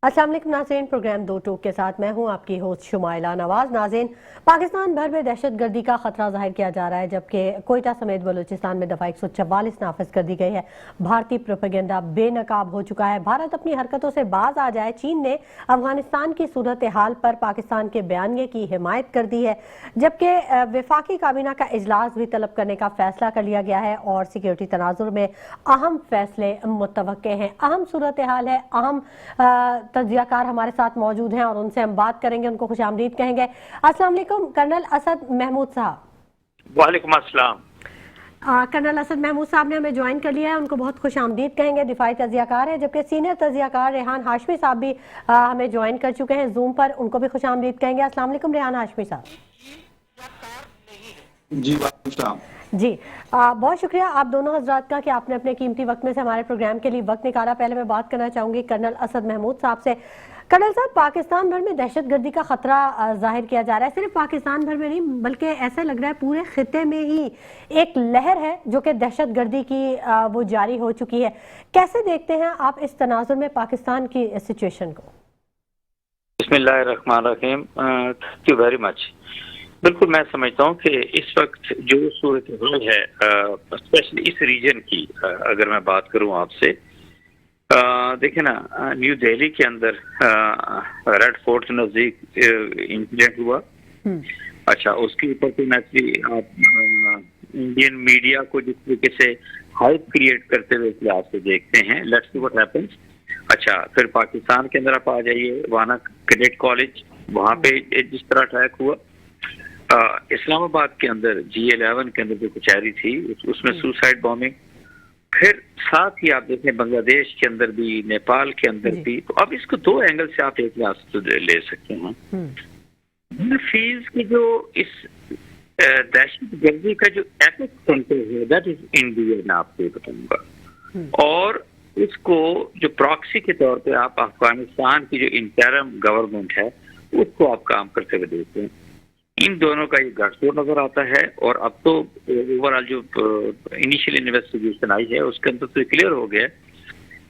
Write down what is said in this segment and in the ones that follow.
अस्सलाम वालेकुम नाज़रीन, प्रोग्राम दो टोक के साथ मैं हूं आपकी होस्ट शुमाइला नवाज। नाज़रीन, पाकिस्तान भर में दहशतगर्दी का खतरा जाहिर किया जा रहा है, जबकि कोयटा समेत बलूचिस्तान में दफ़ा 144 नाफिज कर दी गई है। भारतीय प्रोपेगेंडा बेनकाब हो चुका है। भारत अपनी हरकतों से बाज आ जाए। चीन ने अफगानिस्तान की सूरत हाल पर पाकिस्तान के बयानिए की हिमायत कर दी है, जबकि वफाकी काबीना का इजलास भी तलब करने का फैसला कर लिया गया है और सिक्योरिटी तनाजुर में अहम फैसले मुतवक्के हैं। अहम सूरत हाल है, अहम तजियाकार हमारे साथ मौजूद हैं और उनसे हम बात करेंगे, उनको खुश आमदीद कहेंगे। अस्सलाम वालेकुम कर्नल असद महमूद साहब। वालेकुम अस्सलाम। कर्नल असद महमूद साहब ने हमें ज्वाइन कर लिया है, उनको बहुत खुश आमदीद कहेंगे। दिफाई तजियाकार है, जबकि सीनियर तजियाकार रेहान हाशमी साहब भी हमें ज्वाइन कर चुके हैं जूम पर, उनको भी खुश आमदीद कहेंगे। अस्सलाम वालेकुम रेहान हाशमी साहब। जी वालेकुम जी, बहुत शुक्रिया आप दोनों हजरात का कि आपने अपने कीमती वक्त में से हमारे प्रोग्राम के लिए वक्त निकाला। पहले मैं बात करना चाहूंगी कर्नल असद महमूद साहब से। कर्नल साहब, पाकिस्तान भर में दहशतगर्दी का खतरा जाहिर किया जा रहा है। सिर्फ पाकिस्तान भर में नहीं, बल्कि ऐसा लग रहा है पूरे खिते में ही एक लहर है जो कि दहशतगर्दी की वो जारी हो चुकी है। कैसे देखते हैं आप इस तनाजुर में पाकिस्तान की सिचुएशन को? बिस्मिल्लाहिर्रहमानिर्रहीम, थैंक यू वेरी मच। बिल्कुल, मैं समझता हूँ कि इस वक्त जो सूरत हाल है, स्पेशली इस रीजन की अगर मैं बात करूँ आपसे, देखिए ना, न्यू दिल्ली के अंदर रेड फोर्ट के नजदीक इंसिडेंट हुआ। अच्छा, उसके ऊपर तो नेचुरली आप इंडियन मीडिया को जिस तरीके से हाइप क्रिएट करते हुए इस लिहाज से देखते हैं, लेट्स सी व्हाट हैपेंस। अच्छा, फिर पाकिस्तान के अंदर आप आ जाइए, वाना कैडेट कॉलेज, वहाँ पे जिस तरह अटैक हुआ। इस्लामाबाद के अंदर G11 के अंदर जो कचहरी थी उसमें सुसाइड बॉम्बिंग। फिर साथ ही आप देखें बांग्लादेश के अंदर भी, नेपाल के अंदर भी। तो अब इसको दो एंगल से आप एक ले सकते हैं। फील्ड की जो इस दहशतगर्दी का जो एपिक सेंटर है, दैट इज इंडिया, मैं आपको बताऊंगा। और इसको जो प्रॉक्सी के तौर पे आप अफगानिस्तान की जो इंटरिम गवर्नमेंट है उसको आप काम करते हुए देखते हैं। इन दोनों का ये गठजोड़ नजर आता है। और अब तो ओवरऑल जो इनिशियल इन्वेस्टिगेशन आई है उसके अंदर तो क्लियर हो गया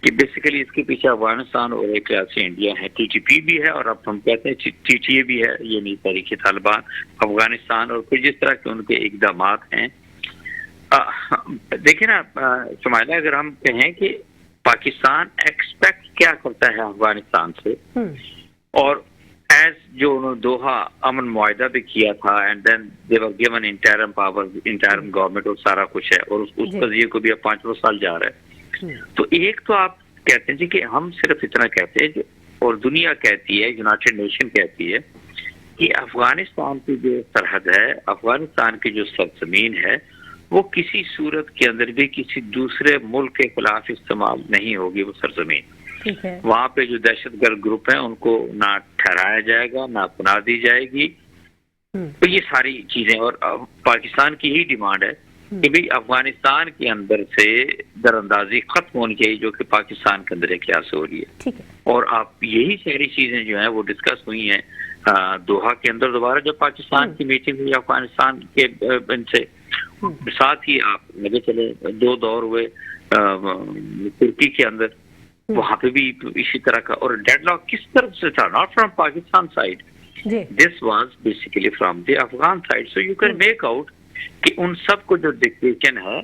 कि बेसिकली इसके पीछे अफगानिस्तान और एक तरह से इंडिया है। TTP भी है और अब हम कहते हैं TTA भी है, ये नई तरीके तालिबान अफगानिस्तान, और फिर जिस तरह के उनके इकदाम हैं। देखिए ना शुमाइला, अगर हम कहें कि पाकिस्तान एक्सपेक्ट क्या करता है अफगानिस्तान से, और एज जो उन्होंने दोहा अमन मुआहिदा भी किया था, and then they were given interim power, interim government और सारा कुछ है, और उस कजिए को भी अब 5 साल जा रहा है। तो एक तो आप कहते हैं जी कि हम सिर्फ इतना कहते हैं, और दुनिया कहती है, यूनाइटेड नेशन कहती है कि अफगानिस्तान की जो सरहद है, अफगानिस्तान की जो सरजमीन है, वो किसी सूरत के अंदर भी किसी दूसरे मुल्क के खिलाफ इस्तेमाल नहीं होगी। वो सरजमीन, वहाँ पे जो दहशतगर्द ग्रुप हैं उनको ना ठहराया जाएगा, ना अपना दी जाएगी। तो ये सारी चीजें, और पाकिस्तान की ही डिमांड है कि भाई अफगानिस्तान के अंदर से दरअंदाजी खत्म होनी चाहिए, जो कि पाकिस्तान के अंदर एक लिहाज से हो रही है। और आप यही सारी चीजें जो है वो डिस्कस हुई हैं दोहा के अंदर। दोबारा जब पाकिस्तान की मीटिंग हुई अफगानिस्तान के इनसे, साथ ही आप लगे चले 2 दौर हुए तुर्की के अंदर, वहां पे भी इसी तरह का। और डेडलॉक किस तरफ से था? Not from Pakistan side, this was basically from the Afghan side. So you can make out कि उन सब को जो डिक्टेशन है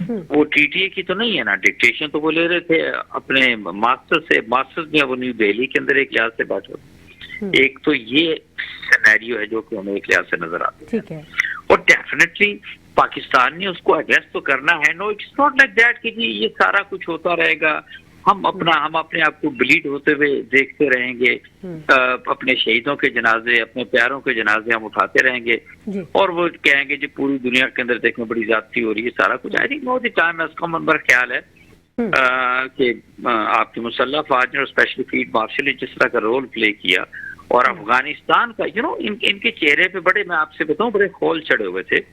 वो TTA की तो नहीं है ना। डिक्टेशन तो वो ले रहे थे अपने मास्टर से, मास्टर्स में वो न्यू दिल्ली के अंदर एक लिहाज से बात हो। एक तो ये सिनेरियो है जो कि हमें एक लिहाज से नजर आता है। और डेफिनेटली पाकिस्तान ने उसको एड्रेस तो करना है। No, it's not like that कि जी ये सारा कुछ होता रहेगा, हम अपने आप को ब्लीड होते हुए देखते रहेंगे, अपने शहीदों के जनाजे, अपने प्यारों के जनाजे हम उठाते रहेंगे, और वो कहेंगे जी पूरी दुनिया के अंदर देखने बड़ी ज्यादती हो रही है, सारा कुछ। I think know the time has come. मेरा ख्याल है कि आपकी मुसल्लह फौज ने, स्पेशली फील्ड मार्शल ने जिस तरह का रोल प्ले किया, और अफगानिस्तान का इनके चेहरे पे बड़े, मैं आपसे बताऊं, बड़े खोल चढ़े हुए थे,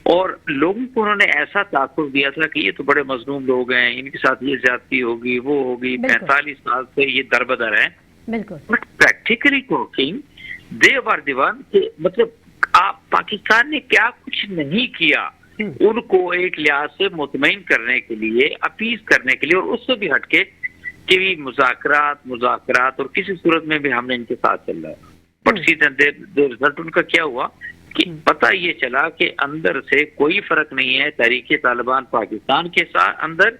और लोगों को उन्होंने ऐसा ताकुब दिया था कि ये तो बड़े मजलूम लोग हैं, इनके साथ ये ज्यादती होगी, वो होगी, 45 साल से ये दरबदर है। But practically talking they were the one, मतलब आप पाकिस्तान ने क्या कुछ नहीं किया उनको एक लिहाज से मुतमईन करने के लिए, अपीज करने के लिए, और उससे भी हटके कि भी मुज़ाकरात और किसी सूरत में भी हमने इनके साथ चल रहा है। बट सीधा रिजल्ट उनका क्या हुआ कि पता ये चला कि अंदर से कोई फर्क नहीं है तहरीक तालिबान पाकिस्तान के साथ अंदर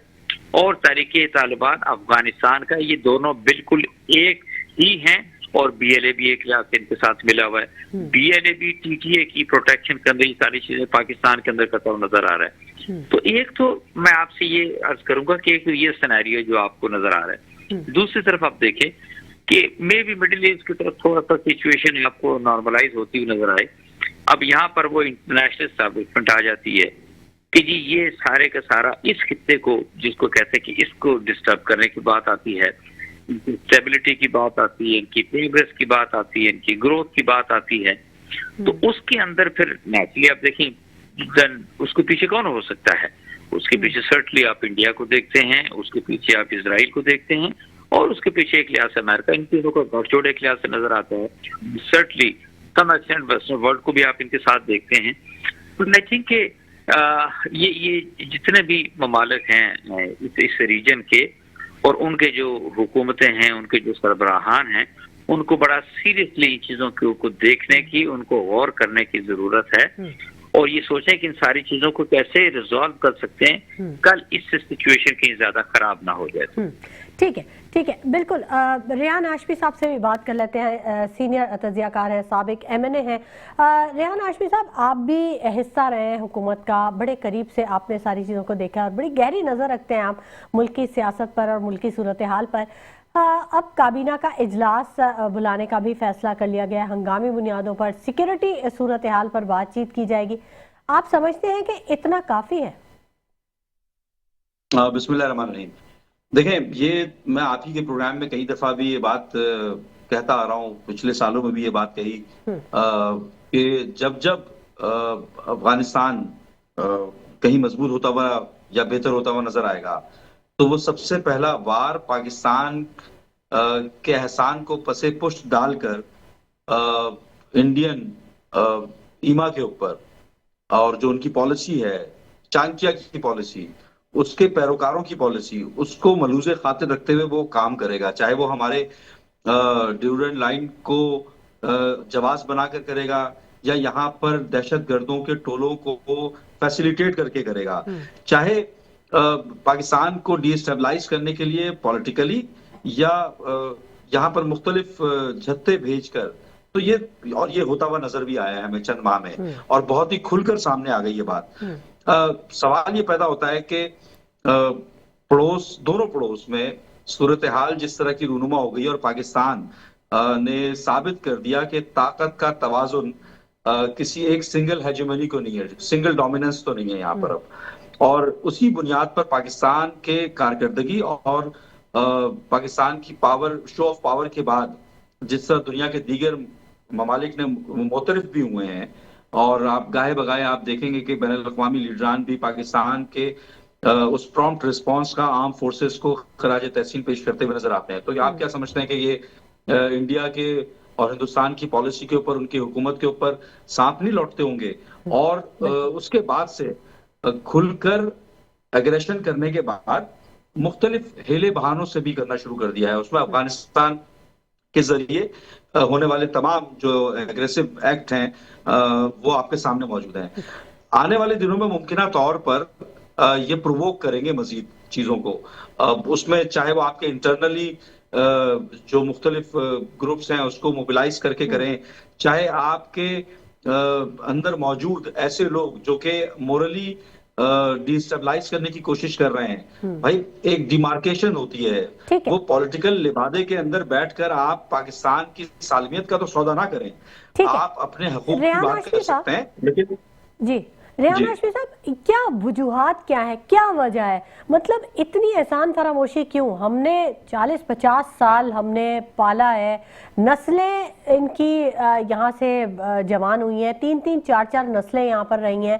और तहरीक तालिबान अफगानिस्तान का, ये दोनों बिल्कुल एक ही हैं। और BLA भी एक लिहाज से इनके साथ मिला हुआ है। BLA भी TTA की प्रोटेक्शन के अंदर ये सारी चीजें पाकिस्तान के अंदर करता हुआ नजर आ रहा है। तो एक तो मैं आपसे ये अर्ज करूंगा कि एक ये सिनेरियो जो आपको नजर आ रहा है, दूसरी तरफ आप देखें कि मे भी मिडिल ईस्ट की तरफ थोड़ा सा सिचुएशन आपको नॉर्मलाइज होती हुई नजर आए। अब यहाँ पर वो इंटरनेशनल एस्टैब्लिशमेंट आ जाती है कि जी ये सारे का सारा इस खित्ते को, जिसको कहते हैं कि इसको डिस्टर्ब करने की बात आती है, इनकी स्टेबिलिटी की बात आती है, इनकी प्रोग्रेस की बात आती है, इनकी ग्रोथ की बात आती है। तो उसके अंदर फिर नेचुरली आप देखें देन उसके पीछे कौन हो सकता है? उसके पीछे सर्टली आप इंडिया को देखते हैं, उसके पीछे आप इजराइल को देखते हैं, और उसके पीछे एक लिहाज से अमेरिका, इन तीनों का गठजोड़ एक लिहाज से नजर आता है। Certainly some extent western world को भी आप इनके साथ देखते हैं। तो आई थिंक के ये जितने भी ममालिक हैं इस रीजन के और उनके जो हुकूमतें हैं, उनके जो सरबराहान हैं, उनको बड़ा सीरियसली इन चीजों को देखने की, उनको गौर करने की जरूरत है और ये सोचें कि इन सारी चीजों को कैसे रिजॉल्व कर सकते हैं, कल इससे सिचुएशन कहीं ज्यादा खराब ना हो जाए। ठीक है, बिल्कुल। रेहान हाशमी साहब से भी बात कर लेते हैं, सीनियर तजियाकार हैं, साबिक MNA हैं। रेहान हाशमी साहब, आप भी हिस्सा रहे हैं हुकूमत का, बड़े करीब से आपने सारी चीज़ों को देखा और बड़ी गहरी नज़र रखते हैं आप मुल्क की सियासत पर और मुल्क की सूरत हाल पर। अब काबीना का इजलास बुलाने का भी फैसला कर लिया गया, हंगामी बुनियादों पर सिक्योरिटी सूरत हाल पर बातचीत की जाएगी। आप समझते हैं कि इतना काफ़ी है? बिस्मिल्लाहिर्रहमानिर्रहीम। देखें, ये मैं आप ही के प्रोग्राम में कई दफा भी ये बात कहता आ रहा हूँ, पिछले सालों में भी ये बात कही कि जब जब अफगानिस्तान कहीं मजबूत होता हुआ या बेहतर होता हुआ नजर आएगा, तो वो सबसे पहला वार पाकिस्तान के एहसान को पसे पुष्ट डालकर इंडियन ईमा के ऊपर और जो उनकी पॉलिसी है, चाणक्य की पॉलिसी, उसके पैरोकारों की पॉलिसी, उसको मलूज़े खातिर रखते हुए वो काम करेगा। चाहे वो हमारे ड्यूरेंट लाइन को जवाब बनाकर करेगा या यहाँ पर दहशत गर्दों के टोलों को फैसिलिटेट करके करेगा, चाहे पाकिस्तान को डिस्टेबलाइज करने के लिए पॉलिटिकली या यहाँ पर मुख्तलिफ झत्ते भेजकर। तो ये होता हुआ नजर भी आया है हमें चंद माह में और बहुत ही खुलकर सामने आ गई ये बात। सवाल ये पैदा होता है कि दोनों पड़ोस में सूरत हाल जिस तरह की रूनुमा हो गई और पाकिस्तान ने साबित कर दिया कि ताकत का तवाजुन किसी एक सिंगल हेजेमनी को नहीं है, सिंगल डोमिनेंस तो नहीं है यहाँ पर अब। और उसी बुनियाद पर पाकिस्तान के कारकर्दगी और पाकिस्तान की पावर, शो ऑफ पावर के बाद जिस तरह दुनिया के दीगर ममालिक ने मोतरफ भी हुए हैं और आप गाहे बगाए आप देखेंगे कि बैनुल अक़वामी लीडरान भी पाकिस्तान के उस प्रॉम्प्ट रिस्पांस का आर्म फोर्सेस को खराज तहसीन पेश करते हुए नजर आते हैं। तो आप क्या समझते हैं कि ये इंडिया के और हिंदुस्तान की पॉलिसी के ऊपर, उनकी हुकूमत के ऊपर सांप नहीं लौटते होंगे? और उसके बाद से खुलकर एग्रेशन करने के बाद मुख्तलिफ हेले बहानों से भी करना शुरू कर दिया है। उसमें अफगानिस्तान के जरिए होने वाले तमाम जो एग्रेसिव एक्ट हैं वो आपके सामने मौजूद हैं। आने वाले दिनों में मुमकिना तौर पर ये प्रोवोक करेंगे मजीद चीजों को। उसमें चाहे वो आपके इंटरनली जो मुख्तलिफ ग्रुप्स हैं उसको मोबिलाइज करके करें, चाहे आपके अंदर मौजूद ऐसे लोग जो कि मोरली डिस्टेबलाइज करने की कोशिश कर रहे हैं। भाई एक डिमार्केशन होती है, वो पॉलिटिकल लिबादे के अंदर बैठकर आप पाकिस्तान की सालमियत का तो सौदा ना करें। आप अपने हकूक की बात कर सकते हैं, लेकिन जी रेहान हाशमी साहब, क्या वजूहात क्या है, क्या वजह है? मतलब इतनी एहसान फरामोशी क्यों? हमने 40-50 साल हमने पाला है, नस्लें इनकी यहाँ से जवान हुई हैं, 3-3, 4-4 नस्लें यहाँ पर रही हैं।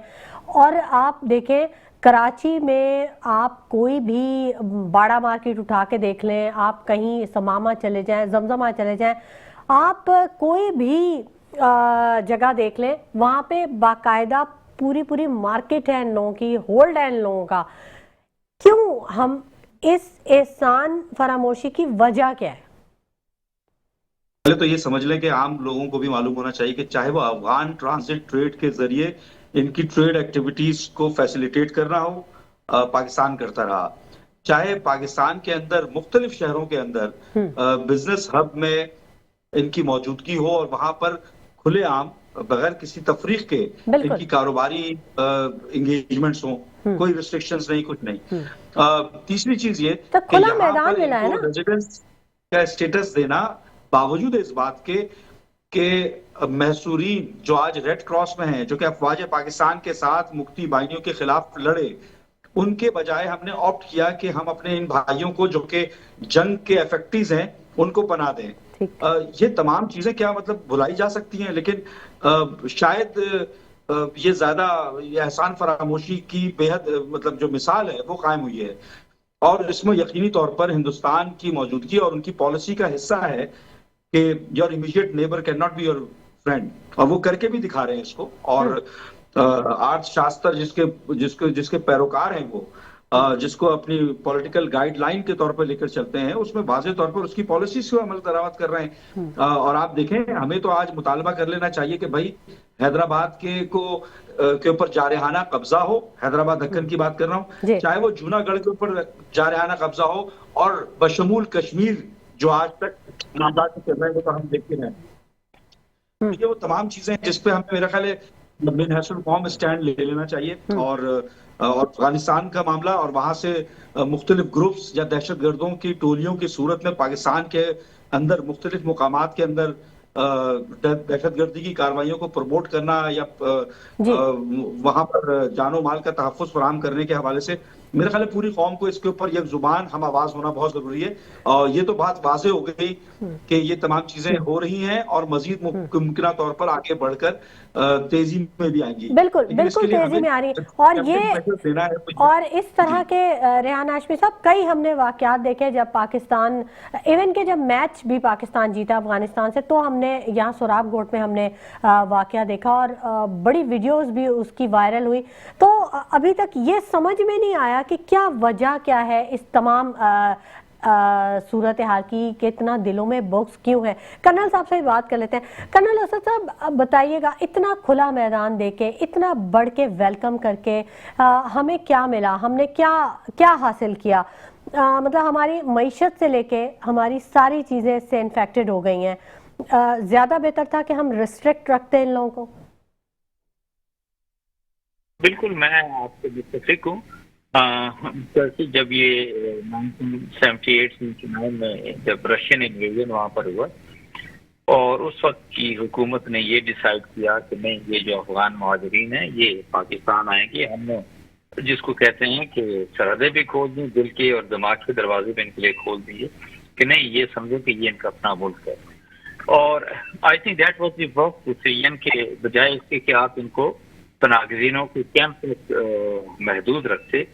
और आप देखें कराची में आप कोई भी बाड़ा मार्केट उठा के देख लें, आप कहीं समामा चले जाएं, जमजमा चले जाएं, आप कोई भी जगह देख लें, वहाँ पे बाकायदा पूरी मार्केट है इन लोगों की, होल्ड है इन लोगों का। क्यों हम इस एहसान फरामोशी की वजह क्या है? पहले तो ये समझ लें कि आम लोगों को भी मालूम होना चाहिए कि चाहे वो अफगान ट्रांजिट ट्रेड के जरिए इनकी ट्रेड एक्टिविटीज को फैसिलिटेट करना हो, पाकिस्तान करता रहा, चाहे पाकिस्तान के अंदर मुख्तलिफ शहरों के अंदर बिजनेस हब में इनकी मौजूदगी हो और वहां पर खुलेआम बगैर किसी तफरीक के बिल्कुल। इनकी कारोबारी इंगेजमेंट्स हों, कोई रिस्ट्रिक्शंस नहीं, कुछ नहीं। तीसरी चीज ये तो कि खुला यहाँ मैदान पर मिला है इनको ना। रेजिडेंस का स्टेटस देना बावजूद इस बात के महसूरीन जो आज रेड क्रॉस में हैं, जो कि अफवाज पाकिस्तान के साथ मुक्ति बाहिनियों के खिलाफ लड़े, उनके बजाय हमने ऑप्ट किया कि हम अपने इन भाइयों को जो कि जंग के अफेक्टीज हैं उनको पनाह दें। ये तमाम चीजें क्या मतलब भुलाई जा सकती हैं, लेकिन शायद ये ज्यादा एहसान फरामोशी की बेहद मतलब जो मिसाल है वो कायम हुई है और इसमें यकीनी तौर पर हिंदुस्तान की मौजूदगी और उनकी पॉलिसी का हिस्सा है कि your immediate neighbour can not be your friend, और वो करके भी दिखा रहे हैं इसको। और अर्थशास्त्र जिसके पैरोकार हैं वो, जिसको अपनी पॉलिटिकल गाइडलाइन के तौर पर लेकर चलते हैं, उसमें वाज़े तौर पर उसकी पॉलिसीज को अमल दरामद कर रहे हैं। और आप देखें, हमें तो आज मुतालबा कर लेना चाहिए कि भाई हैदराबाद के ऊपर जारहाना कब्जा हो, हैदराबाद दक्कन की बात कर रहा हूँ, चाहे वो जूनागढ़ के ऊपर जारहाना कब्जा हो, और बशमूल कश्मीर जो आज तक मामला चल रहे हैं वो तो हम देखते हैं। ये वो तमाम चीजें जिसपे हमें मेरा ख्याल है बिन कौम स्टैंड ले लेना चाहिए। और अफगानिस्तान का मामला और वहां से मुख्तलिफ ग्रुप्स या दहशतगर्दों की टोलियों की सूरत में पाकिस्तान के अंदर मुख्तलिफ मुकामात के अंदर दहशतगर्दी की कार्रवाइयों को प्रमोट करना या वहां पर जानो माल का तहफ़्फ़ुज़ फराहम करने के हवाले से मेरे ख्याल है पूरी कौम को इसके ऊपर एक जुबान हम आवाज होना बहुत जरूरी है। और ये तो बात वाज़े हो गई कि ये तमाम चीजें हो रही हैं और मजीद मुमकिन तौर पर आगे बढ़कर तेजी में भी आएंगी। बिल्कुल बिल्कुल तेजी में आ रही है। और ये और इस तरह के रेहान हाशमी साहब कई हमने वाकयात देखे जब पाकिस्तान इवन के जब मैच भी पाकिस्तान जीता अफगानिस्तान से, तो हमने यहाँ सोराब गोट में हमने वाकया देखा और बड़ी वीडियोस भी उसकी वायरल हुई। तो अभी तक ये समझ में नहीं आया कि क्या वजह क्या है इस तमाम सूरत हाल की, कि इतना दिलों में बॉक्स क्यों है। कर्नल साहब से बात कर लेते हैं। कर्नल असद साहब बताइएगा, इतना खुला मैदान देके, इतना बढ़ के वेलकम करके हमें क्या मिला, हमने क्या क्या हासिल किया? मतलब हमारी मईशत से लेके हमारी सारी चीजें इससे इन्फेक्टेड हो गई हैं। ज्यादा बेहतर था कि हम रिस्ट्रिक्ट रखते इन लोगों को। बिल्कुल, मैं आपसे मुत्तफिक हूँ। जब ये 1978 में जब रशियन इन्वेजन वहाँ पर हुआ और उस वक्त की हुकूमत ने ये डिसाइड किया कि नहीं, ये जो अफगान मुहाजिरीन हैं ये पाकिस्तान आएंगे, हमने जिसको कहते हैं कि सरहदें भी खोल दी, दिल के और दिमाग के दरवाजे भी इनके लिए खोल दिए कि नहीं, ये समझो कि ये इनका अपना मुल्क है। और I think that was the work decision के बजाय इसके कि आप इनको पनाहगज़ीनों के कैंप तक महदूद रखते,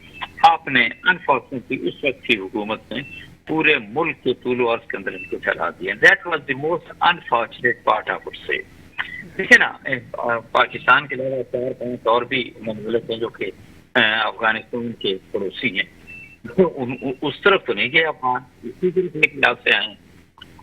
आपने अनफॉर्चुनेटली उस वक्त की हुकूमत ने पूरे मुल्क के तूल अर्ज के अंदर इनको चला दिया। That was the most unfortunate part of उसे। देखिए ना, पाकिस्तान के अलावा 4-5 और भी मुल्क हैं जो कि अफगानिस्तान के पड़ोसी हैं, तो उस तरफ तो नहीं गए अफगान, इसी तरफ एक लिहाज से आए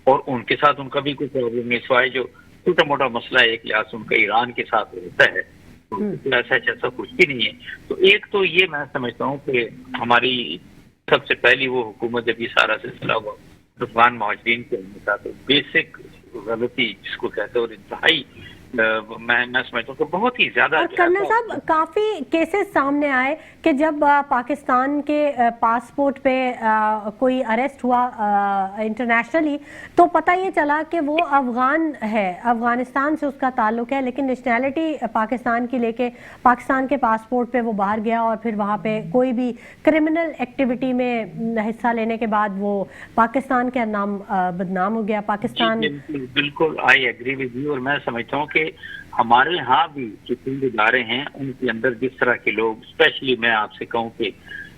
और उनके साथ उनका भी कोई प्रॉब्लम नहीं, सिवाय जो छोटा मोटा मसला एक लिहाज से उनका ईरान के साथ रहता है, ऐसा कुछ भी नहीं है। तो एक तो ये मैं समझता हूँ कि हमारी सबसे पहली वो हुकूमत जब ये सारा सिलसिला हुआ अफगान मुहाजिरीन के साथ, तो बेसिक गलती जिसको कहते हैं और इंतहाई मैं समझता हूँ कि बहुत ही ज्यादा। कर्नल साहब, काफी केसेस सामने आए कि जब पाकिस्तान के पासपोर्ट पे कोई अरेस्ट हुआ इंटरनेशनली, तो पता ये चला कि वो अफगान है, अफगानिस्तान से उसका ताल्लुक है, लेकिन नेशनैलिटी पाकिस्तान की लेके पाकिस्तान के पासपोर्ट पे वो बाहर गया और फिर वहाँ पे कोई भी क्रिमिनल एक्टिविटी में हिस्सा लेने के बाद वो पाकिस्तान के नाम बदनाम हो गया। पाकिस्तान बिल्कुल आई एग्री विद यू। और मैं समझता हूँ कि हमारे यहाँ भी जो फील्ड इदारे हैं उनके अंदर जिस तरह के लोग, स्पेशली मैं आपसे कहूँ कि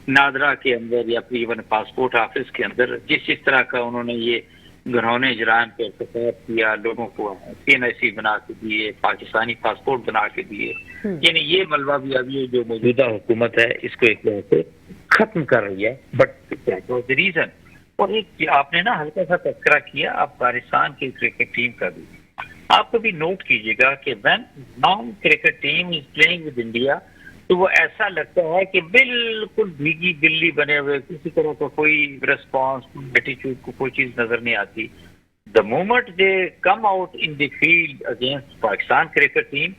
नादरा के अंदर या फिर इवन पासपोर्ट ऑफिस के अंदर जिस तरह का उन्होंने ये घरौने जराइम पे इर्तिकाब किया, लोगों को CNIC बना के दिए, पाकिस्तानी पासपोर्ट बना के दिए, यानी ये मलबा भी अभी जो मौजूदा हुकूमत है इसको एक तरह से खत्म कर रही है। But that was the reason. और एक आपने ना हल्का सा तस्करा किया अफगानिस्तान की क्रिकेट टीम का भी। आप कभी नोट कीजिएगा कि when non cricket team is playing with India तो वो ऐसा लगता है कि बिल्कुल भीगी बिल्ली बने हुए, किसी तरह का कोई रिस्पॉन्स, एटीट्यूड को कोई चीज नजर नहीं आती। The moment they come out in the field against Pakistan cricket team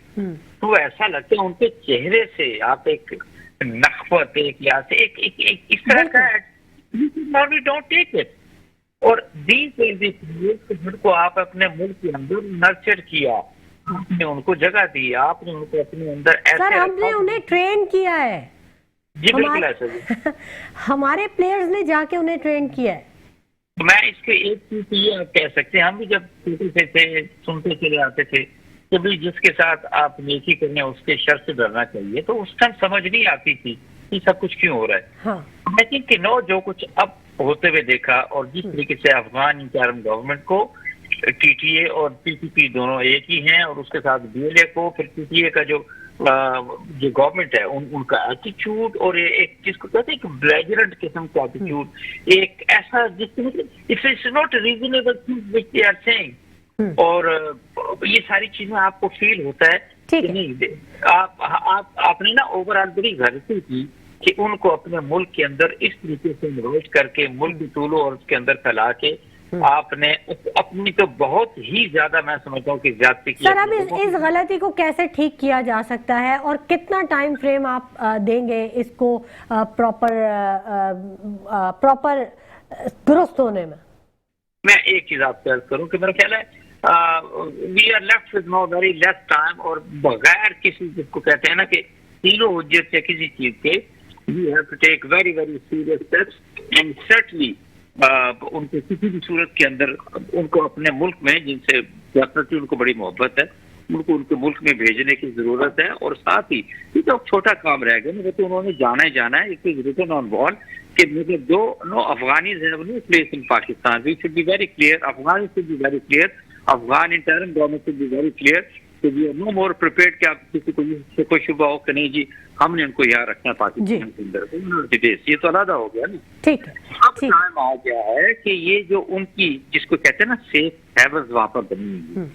तो ऐसा लगता है उनके चेहरे से आप एक नखवत, एक या से एक इस तरह का डोंट टेक इट। और जिनको आप अपने मुल्क के अंदर नर्चर किया, आपने उनको जगह दी, आपने उनको अपने अंदर ऐसे सर हमने उन्हें ट्रेन किया है। जी बिल्कुल ऐसा हमारे प्लेयर्स ने जाके उन्हें ट्रेन किया है। तो मैं इसके एक चीज ये आप कह सकते हैं, हम भी जब छोटे थे सुनते चले आते थे कि भाई जिसके साथ आप नेकी करने उसके शर से डरना चाहिए, तो उस टाइम समझ नहीं आती थी कि सब कुछ क्यों हो रहा है। हाँ। लेकिन कि नो जो कुछ अब होते हुए देखा और जिस तरीके से अफगान इंटरिम गवर्नमेंट को टीटीए और पीपीपी दोनों एक ही हैं और उसके साथ बीएलए को फिर टीटीए का जो गवर्नमेंट है उनका एटीट्यूड और एक जिसको कहते हैं एक ब्लेजरेंट किस्म का एटीट्यूड, एक ऐसा जिसके मतलब it's not reasonable thing which they are saying. और ये सारी चीजें आपको फील होता है कि नहीं आपने ना ओवरऑल बड़ी गलती की कि उनको अपने मुल्क के अंदर इस तरीके से इन्वॉल्व करके मुल्क की तूलो और उसके अंदर फैला के आपने अपनी तो बहुत ही ज्यादा मैं समझता हूँ कि ज्यादती की। सर अब इस गलती को कैसे ठीक किया जा सकता है और कितना टाइम फ्रेम आप देंगे इसको प्रॉपर दुरुस्त होने में? मैं एक चीज आपसे अर्ज करूँ कि मेरा ख्याल है we are left with no very less time और बगैर किसी जिसको कहते हैं ना कि तीनों हुज्जत से किसी चीज के we have to take very very serious steps and certainly उनको किसी भी सूरत के अंदर उनको अपने मुल्क में जिनसे डेफिनेटली उनको बड़ी मोहब्बत है उनको उनके मुल्क में भेजने की जरूरत है। और साथ ही ये तो छोटा काम रह गया ना, तो उन्होंने जाना है it is written on wall कि मतलब दो no Afghanis have no place in Pakistan. We should be very clear, Afghan should be very clear, Afghan interim government should be very clear कि we are no more prepared कि आप किसी को कोई शुबा हो कि नहीं जी हमने उनको यहाँ रखना पाकिस्तान के अंदर। ये तो अलग हो गया ना। ठीक है। अब टाइम आ गया है कि ये जो उनकी जिसको कहते हैं ना सेफ हेवन्स वहां पर बनी,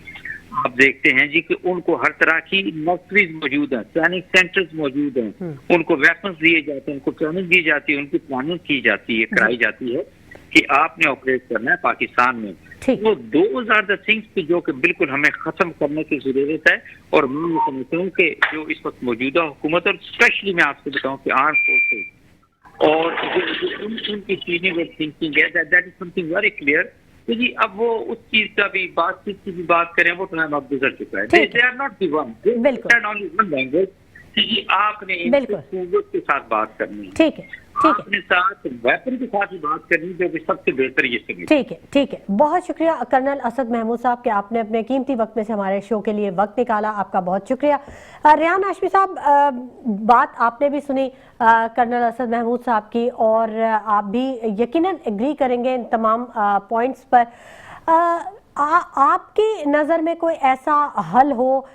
आप देखते हैं जी कि उनको हर तरह की नर्सरीज मौजूद हैं, ट्रेनिंग सेंटर्स मौजूद हैं, उनको वेपन्स दिए जाते हैं, उनको ट्रेनिंग दी जाती है, उनकी प्लानिंग की जाती है, कराई जाती है कि आपने ऑपरेट करना है पाकिस्तान में। वो दोज आर द थिंग्स कि जो कि बिल्कुल हमें खत्म करने की जरूरत है। और मैं समझता हूँ कि जो इस वक्त मौजूदा हुकूमत और स्पेशली मैं आपको बताऊँ कि आर्म फोर्सेज और उनकी थिंकिंग है that is something very clear कि जी अब वो उस चीज का भी बातचीत की भी बात करें वो टाइम अब गुजर चुका है। They are not the one, they are only one language कि जी आपने इनसे कुव्वत के साथ बात करनी है। ठीक है, ठीक है, अपने साथ वेपन के साथ ही बात करनी जो कि सबसे बेहतर ये सही। ठीक है, ठीक है। बहुत शुक्रिया कर्नल असद महमूद साहब कि आपने अपने कीमती वक्त में से हमारे शो के लिए वक्त निकाला, आपका बहुत शुक्रिया। रेहान हाशमी साहब, बात आपने भी सुनी कर्नल असद महमूद साहब की और आप भी यकीनन एग्री करेंगे इन तमाम पॉइंट्स पर। आपकी नज़र में कोई ऐसा हल हो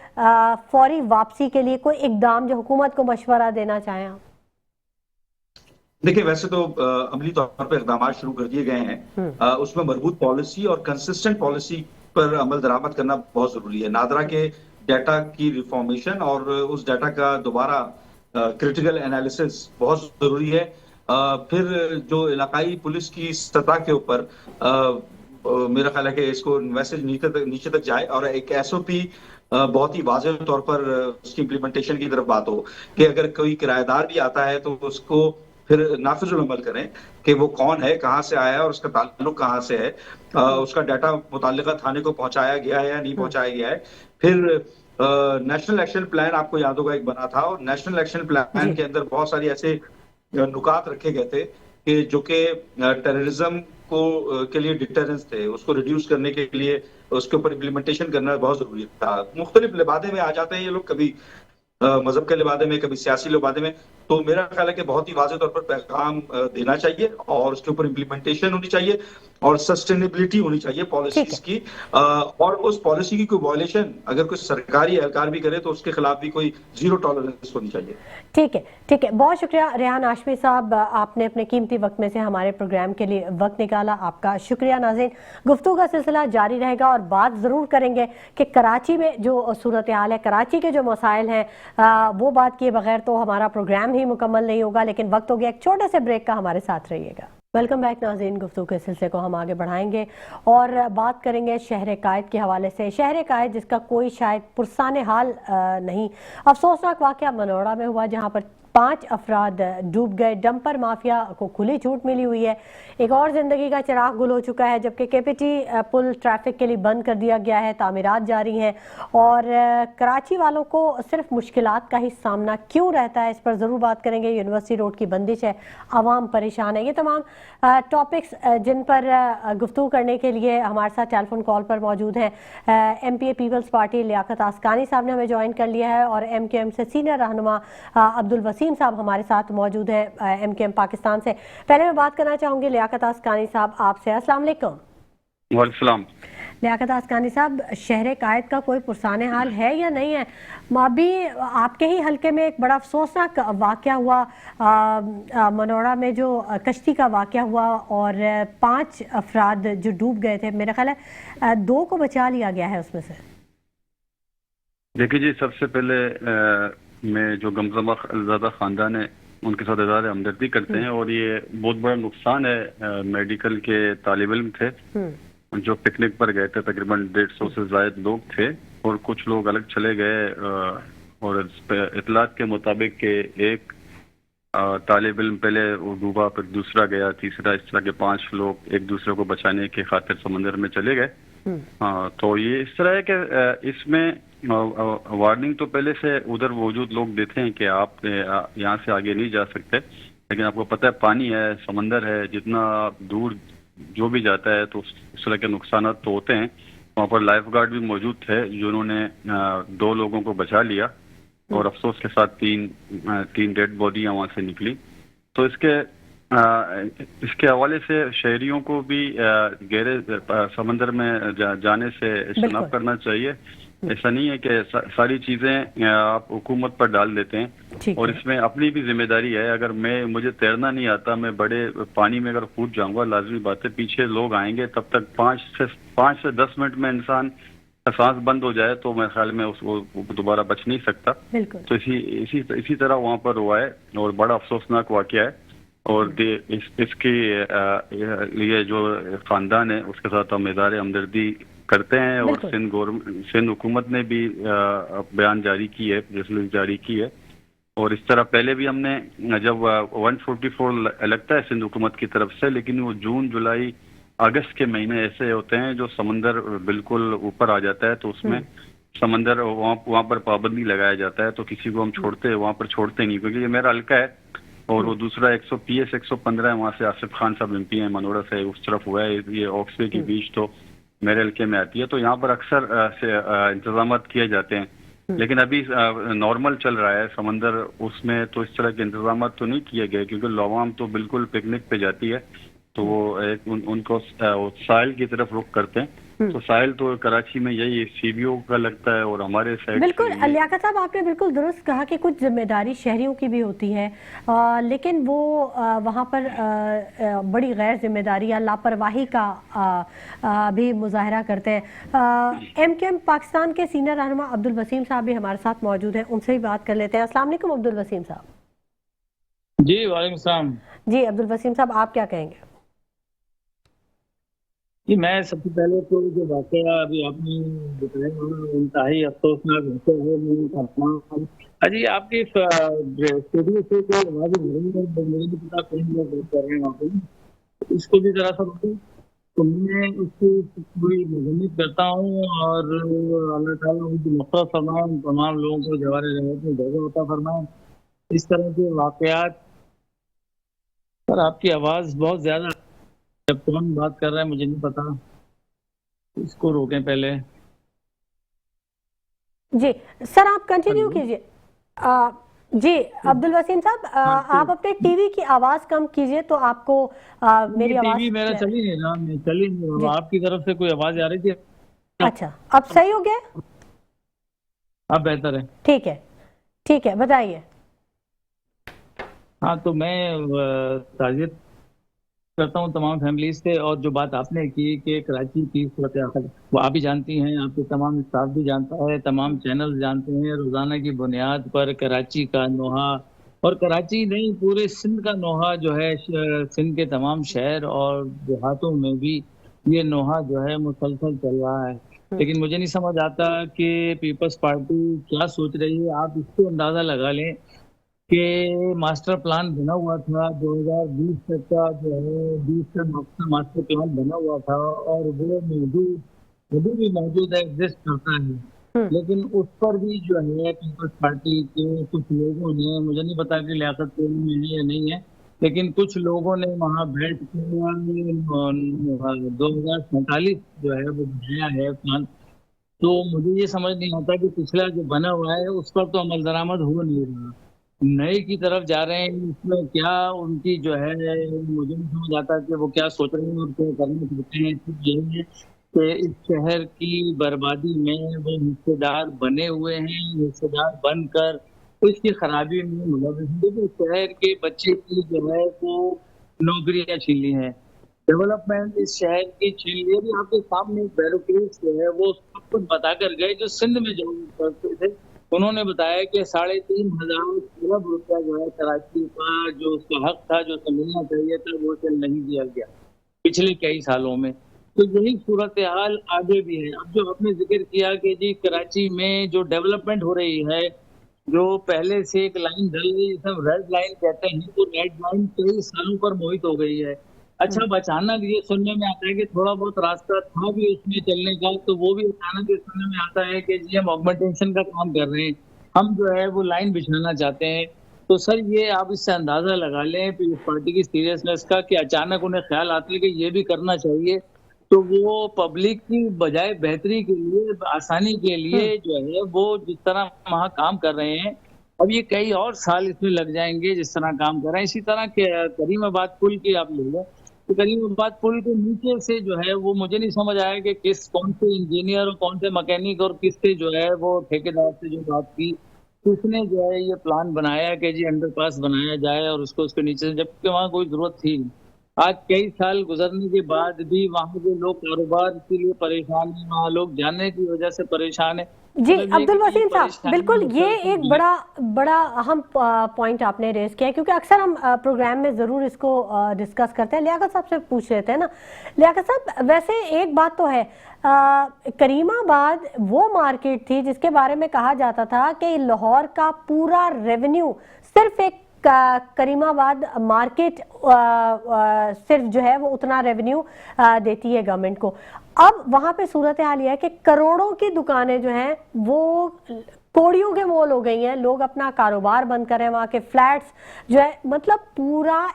फौरी वापसी के लिए, कोई इकदाम जो हुकूमत को मशवरा देना चाहें आप? देखिए वैसे तो अमली तौर पर इकदाम शुरू कर दिए गए हैं, उसमें मजबूत पॉलिसी और कंसिस्टेंट पॉलिसी पर अमल दरामद करना बहुत जरूरी है। नादरा के डाटा की रिफॉर्मेशन और उस डाटा का दोबारा क्रिटिकल एनालिसिस बहुत जरूरी है। फिर जो इलाकाई पुलिस की सतह के ऊपर मेरा ख्याल है कि इसको मैसेज नीचे तक जाए और एक SOP बहुत ही वाज़ेह तौर पर उसकी इम्प्लीमेंटेशन की तरफ बात हो कि अगर कोई किराएदार भी आता है तो उसको फिर नाफिजुल अमल करें कि वो कौन है, कहाँ से आया है और उसका ताल्लुक कहाँ से है, उसका डाटा मुताल्लिका थाने को पहुंचाया गया है या नहीं पहुंचाया गया है। फिर नेशनल एक्शन प्लान आपको याद होगा एक बना था और नेशनल एक्शन प्लान के अंदर बहुत सारी ऐसे नुकात रखे गए थे कि जो कि टेररिज्म के लिए डिटरेंस थे, उसको रिड्यूस करने के लिए उसके ऊपर इम्प्लीमेंटेशन करना बहुत जरूरी था। मुख्तलिफ लिबादे में आ जाते हैं ये लोग, कभी मजहब के लिबादे में, कभी सियासी लिबादे में, तो मेरा ख्याल है कि बहुत ही वाज़ेह तौर पर पैगाम देना चाहिए और उसके ऊपर इम्प्लीमेंटेशन होनी चाहिए और सस्टेनेबिलिटी होनी चाहिए ठीक पॉलिसीज है। की। और उस पॉलिसी की कोई वायलेशन अगर कोई सरकारी एहलकार भी करे तो उसके खिलाफ भी कोई जीरो टॉलरेंस होनी चाहिए। ठीक है, ठीक है, बहुत शुक्रिया रेहान हाशमी साहब, आपने अपने कीमती वक्त में से हमारे प्रोग्राम के लिए वक्त निकाला, आपका शुक्रिया। नाज़रीन, गुफ्तगू का सिलसिला जारी रहेगा और बात ज़रूर करेंगे कि कराची में जो सूरत हाल है, कराची के जो मसाइल हैं, वो बात किए बगैर तो हमारा प्रोग्राम ही मुकम्मल नहीं होगा। लेकिन वक्त हो गया एक छोटे से ब्रेक का, हमारे साथ रहिएगा। वेलकम बैक नाज़रीन, गुफ्तगू के सिलसिले को हम आगे बढ़ाएंगे और बात करेंगे शहर कायद के हवाले से। शहर कायद जिसका कोई शायद पुरसाने हाल नहीं, अफसोसनाक वाक़या मनोड़ा में हुआ जहाँ पर 5 अफराद डूब गए। डंपर माफिया को खुली छूट मिली हुई है। एक और जिंदगी का चिराग गुल हो चुका है, जबकि केपीटी पुल ट्रैफिक के लिए बंद कर दिया गया है, तामीरात जारी हैं और कराची वालों को सिर्फ मुश्किलात का ही सामना क्यों रहता है, इस पर ज़रूर बात करेंगे। यूनिवर्सिटी रोड की बंदिश है, आवाम परेशान है, ये तमाम टॉपिक्स जिन पर गुफ्तगू करने के लिए हमारे साथ टेलीफोन कॉल पर मौजूद हैं MPA पीपल्स पार्टी लियाकत आस्कानी साहब ने हमें ज्वाइन कर लिया है और MKM से सीनियर रहनुमा अब्दुल वसीम साहब हमारे साथ मौजूद हैं MKM पाकिस्तान से। पहले मैं बात करना चाहूँगी लियाकत आस्कानी साहब आपसे। अस्सलाम वालेकुम। वालेकुम सलाम। लियाकत आस्कानी साहब, शहर कायद का कोई पुरसाने हाल है या नहीं है? अभी आपके ही हल्के में एक बड़ा अफसोसनाक वाक़या हुआ, मनोड़ा में जो कश्ती का वाक़या हुआ और 5 अफराद जो डूब गए थे, मेरा ख्याल है 2 को बचा लिया गया है उसमें से। देखिए जी, सबसे पहले मैं जो गमजमा ज़्यादा ख़ानदान है उनके साथ इज़हार हमदर्दी करते हैं और ये बहुत बड़ा नुकसान है। मेडिकल के तालिब इल्म थे जो पिकनिक पर गए थे, तकरीबन 150 से ज़ायद लोग थे और कुछ लोग अलग चले गए और इतलात के मुताबिक के एक तालिब इल्म पहले वो डूबा, फिर दूसरा गया, तीसरा, इस तरह के 5 लोग एक दूसरे को बचाने की खातिर समंदर में चले गए। हाँ, तो ये इस तरह है कि इसमें वार्निंग तो पहले से उधर मौजूद लोग देते हैं कि आप यहाँ से आगे नहीं जा सकते, लेकिन आपको पता है पानी है, समंदर है, जितना दूर जो भी जाता है तो उस तरह के नुकसान तो होते हैं। वहाँ पर लाइफ गार्ड भी मौजूद थे जिन्होंने 2 लोगों को बचा लिया और अफसोस के साथ तीन डेड बॉडियाँ वहाँ से निकली। तो इसके हवाले से शहरियों को भी गहरे समंदर में जाने से इज्तनाब करना चाहिए। ऐसा नहीं है कि सारी चीजें आप हुकूमत पर डाल देते हैं और इसमें अपनी भी जिम्मेदारी है। अगर मुझे तैरना नहीं आता, मैं बड़े पानी में अगर कूद जाऊंगा, लाजमी बात है पीछे लोग आएंगे, तब तक 5 से 10 मिनट में इंसान का सांस बंद हो जाए तो मेरे ख्याल में उसको दोबारा बच नहीं सकता। तो इसी तरह वहाँ पर हुआ है और बड़ा अफसोसनाक वाकया है और इसके लिए जो खानदान है उसके साथ हम इज़हार हमदर्दी करते हैं और सिंध हुकूमत ने भी बयान जारी की है, रेजोल्यूशन जारी की है। और इस तरह पहले भी हमने जब 144 लगता है सिंध हुकूमत की तरफ से, लेकिन वो जून, जुलाई, अगस्त के महीने ऐसे होते हैं जो समंदर बिल्कुल ऊपर आ जाता है, तो उसमें समंदर वहाँ पर पाबंदी लगाया जाता है। तो किसी को हम वहाँ पर छोड़ते नहीं, क्योंकि ये मेरा हल्का है और वो दूसरा PS 115 है, वहाँ से आसिफ खान साहब MP हैं, मनोड़ा से उस तरफ हुआ है, ये ऑक्सवे की बीच तो मेरे हल्के में आती है। तो यहाँ पर अक्सर इंतजाम किए जाते हैं, लेकिन अभी नॉर्मल चल रहा है समंदर, उसमें तो इस तरह के इंतजाम तो नहीं किए गए क्योंकि आवाम तो बिल्कुल पिकनिक पे जाती है, तो वो उनको साहिल की तरफ रुख करते हैं। तो साहिल तो कराची में यही CBO का लगता है और हमारे साइड बिल्कुल। लियाकत साहब, आपने बिल्कुल दुरुस्त कहा कि कुछ जिम्मेदारी शहरियों की भी होती है, लेकिन वो वहाँ पर बड़ी गैर जिम्मेदारी या लापरवाही का भी मुजाहरा करते हैं। MKM पाकिस्तान के सीनियर रहनुमा अब्दुल वसीम साहब भी हमारे साथ मौजूद हैं, उनसे भी बात कर लेते हैं। अस्सलाम वालेकुम अब्दुल वसीम साहब। जी वालेकुम सलाम। जी अब्दुल वसीम साहब, आप क्या कहेंगे? जी, मैं सबसे पहले तो जो वाकया अभी आपने बताया इंतहाई अफसोसनाक है। जी, आपकी स्टूडियो से जो आवाज़ मुझे भी पता कौन लोग बात कर रहे हैं वहाँ पे, इसको भी जरा सा रोकें। तो मैं उसकी पूरी मजम्मत करता हूँ और अल्लाह ताला उनकी मग़फ़िरत फरमाए, तमाम लोगों को जवारे रहमत में जगह अता फरमाए। इस तरह के वाकयात पर आपकी आवाज़ बहुत ज़्यादा, जब कौन बात कर रहा है मुझे नहीं पता, इसको रोकें पहले। जी सर, आप कंटिन्यू कीजिए। जी अब्दुल वसीम साहब, आप अपने टीवी की आवाज कम कीजिए तो आपको मेरी आवाज टीवी मेरा चल ही नहीं रहा, चल ही नहीं रहा। आपकी तरफ से कोई आवाज आ रही थी? अच्छा, अब सही हो गया? अब बेहतर है। ठीक है, बताइए। हाँ, तो मैं ताज़ियत करता हूँ तमाम फैमिलीज से। और जो बात आपने की कि कराची की सूरत हाल, वो आप भी जानती हैं, आपके तमाम स्टाफ भी जानता है, तमाम चैनल जानते हैं। रोजाना की बुनियाद पर कराची का नोहा, और कराची नहीं पूरे सिंध का नोहा जो है, सिंध के तमाम शहर और देहातों में भी ये नोहा जो है मुसलसल चल रहा है। लेकिन मुझे नहीं समझ आता कि पीपल्स पार्टी क्या सोच रही है। आप इसको अंदाजा लगा लें कि मास्टर प्लान बना हुआ था 2020 तक का, जो है 20 तक मास्टर प्लान बना हुआ था, और वो मौजूद अभी भी मौजूद है, एग्जिस्ट करता है। लेकिन उस पर भी जो है पीपल्स पार्टी के कुछ लोगों ने, मुझे नहीं पता कि लियाकत कोई में है या नहीं है, लेकिन कुछ लोगों ने वहां बैठ के 2047 जो है वो बनाया है प्लान। तो मुझे ये समझ नहीं आता कि पिछला जो बना हुआ है उस पर तो अमल दरामद हो नहीं रहा, नए की तरफ जा रहे हैं। इसमें क्या उनकी जो है, मुझे नहीं समझ आता कि वो क्या सोच रहे हैं और क्या करना चाहते हैं। सिर्फ यही है कि इस शहर की बर्बादी में वो हिस्सेदार बने हुए हैं, हिस्सेदार बनकर उसकी खराबी में मुलविस हैं। देखिए, शहर के बच्चे की जो है वो नौकरियां छीन ली हैं, डेवलपमेंट इस शहर की छीन ली है। आपके सामने एक ब्यूरोक्रेट्स जो है वो सब कुछ बताकर गए जो सिंध में जो करते थे। उन्होंने बताया कि 3,500 अरब रुपया जो है कराची का जो उसका हक था, जो उसे मिलना चाहिए था, वो उसे नहीं दिया गया पिछले कई सालों में। तो यही सूरत हाल आगे भी है। अब जो आपने जिक्र किया कि जी कराची में जो डेवलपमेंट हो रही है, जो पहले से एक लाइन ढल गई जिसे हम रेड लाइन कहते हैं, तो रेड लाइन कई सालों पर मोहित हो गई है। अच्छा, अब अचानक ये सुनने में आता है कि थोड़ा बहुत रास्ता था भी उसमें चलने का, तो वो भी अचानक ये सुनने में आता है कि जी हम ऑगमेंटेशन का काम कर रहे हैं, हम जो है वो लाइन बिछाना चाहते हैं। तो सर, ये आप इससे अंदाजा लगा लें पीपल्स पार्टी की सीरियसनेस का, कि अचानक उन्हें ख्याल आता है कि ये भी करना चाहिए। तो वो पब्लिक की बजाय बेहतरी के लिए, आसानी के लिए जो है वो जिस तरह वहाँ काम कर रहे हैं, अब ये कई और साल इसमें लग जाएंगे जिस तरह काम कर रहे हैं। इसी तरह के करीमाबाद पुल की आप ले लो, तो करीमाबाद पुल के नीचे से जो है वो मुझे नहीं समझ आया कि कौन से इंजीनियर और कौन से मैकेनिक और किससे जो है वो ठेकेदार से जो बात की, किसने जो है ये प्लान बनाया कि जी अंडरपास बनाया जाए और उसको उसके नीचे से, जबकि वहाँ कोई जरूरत थी नहीं। आज कई साल गुजरने के बाद भी वहाँ के लोग कारोबार के लिए परेशान है, वहाँ लोग जाने की वजह से परेशान है। जी अब्दुल वसीम साहब, बिल्कुल ये एक बड़ा अहम पॉइंट आपने रेज किया है, क्योंकि अक्सर हम प्रोग्राम में जरूर इसको डिस्कस करते हैं। लियाकत साहब से पूछ लेते हैं ना। लियाकत साहब, वैसे एक बात तो है, करीमाबाद वो मार्केट थी जिसके बारे में कहा जाता था कि लाहौर का पूरा रेवेन्यू सिर्फ एक करीमाबाद मार्केट सिर्फ जो है वो उतना रेवेन्यू देती है गवर्नमेंट को। अब वहां पे सूरत हाल यह है कि करोड़ों की दुकानें जो हैं वो कोड़ियों के मोल हो गई हैं, लोग अपना कारोबार बंद कर रहे हैं, वहाँ के फ्लैट्स जो है, मतलब पूरा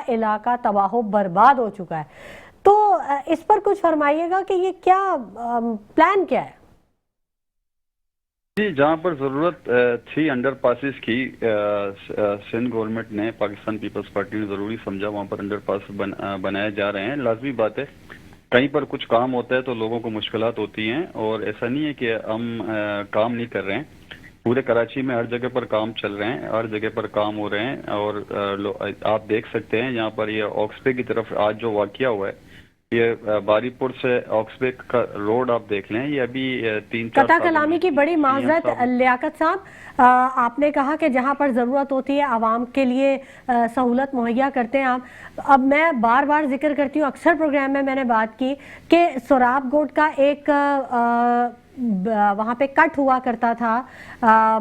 इलाका तबाह बर्बाद हो चुका है। तो इस पर कुछ फरमाइएगा कि ये क्या प्लान क्या है? जी, जहाँ पर ज़रूरत थी अंडर पासिस की, सिंध गवर्नमेंट ने, पाकिस्तान पीपल्स पार्टी ने ज़रूरी समझा वहाँ पर अंडर पास बनाए जा रहे हैं। लाजमी बात है, कहीं पर कुछ काम होता है तो लोगों को मुश्किलात होती हैं, और ऐसा नहीं है कि हम काम नहीं कर रहे हैं। पूरे कराची में हर जगह पर काम चल रहे हैं, हर जगह पर काम हो रहे हैं। और आप देख सकते हैं यहाँ पर ये ऑक्सबे की तरफ आज जो वाकया हुआ है, ये बारीपुर से ऑक्सबे का रोड आप देख लें, ये अभी 3-4 कता कलामी की बड़ी माजरत लियाकत साहब, आपने कहा कि जहां पर ज़रूरत होती है आवाम के लिए सहूलत मुहैया करते हैं आप। अब मैं बार बार जिक्र करती हूँ, अक्सर प्रोग्राम में मैंने बात की कि सोराब गोट का एक वहाँ पे कट हुआ करता था,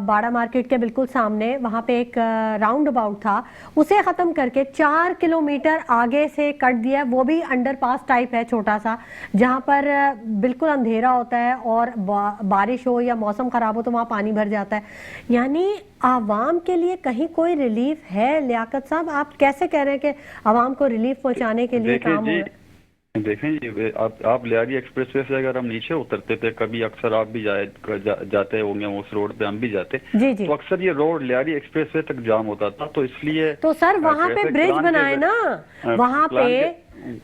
बाड़ा मार्केट के बिल्कुल सामने वहाँ पे एक राउंड अबाउट था, उसे ख़त्म करके 4 किलोमीटर आगे से कट दिया। वो भी अंडरपास टाइप है छोटा सा, जहाँ पर बिल्कुल अंधेरा होता है और बारिश हो या मौसम ख़राब हो तो वहाँ पानी भर जाता है। यानी आवाम के लिए कहीं कोई रिलीफ है? लियाकत साहब, आप कैसे कह रहे हैं कि आवाम को रिलीफ पहुँचाने के लिए काम हो रहा है? देखें ये आप लियारी एक्सप्रेसवे से अगर हम नीचे उतरते थे, कभी अक्सर आप भी जाते होंगे उस रोड पे, हम भी जाते, जी जी। तो अक्सर ये रोड लियारी एक्सप्रेसवे तक जाम होता था। तो इसलिए तो सर वहां पे ट्रैफिक ब्रिज प्लान बनाए ना,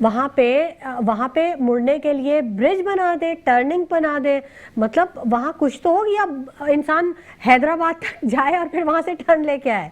वहां पे मुड़ने के लिए ब्रिज बना दे, टर्निंग बना दे, मतलब वहां कुछ तो होगी। अब इंसान हैदराबाद तक जाए और फिर वहां से टर्न लेके आए।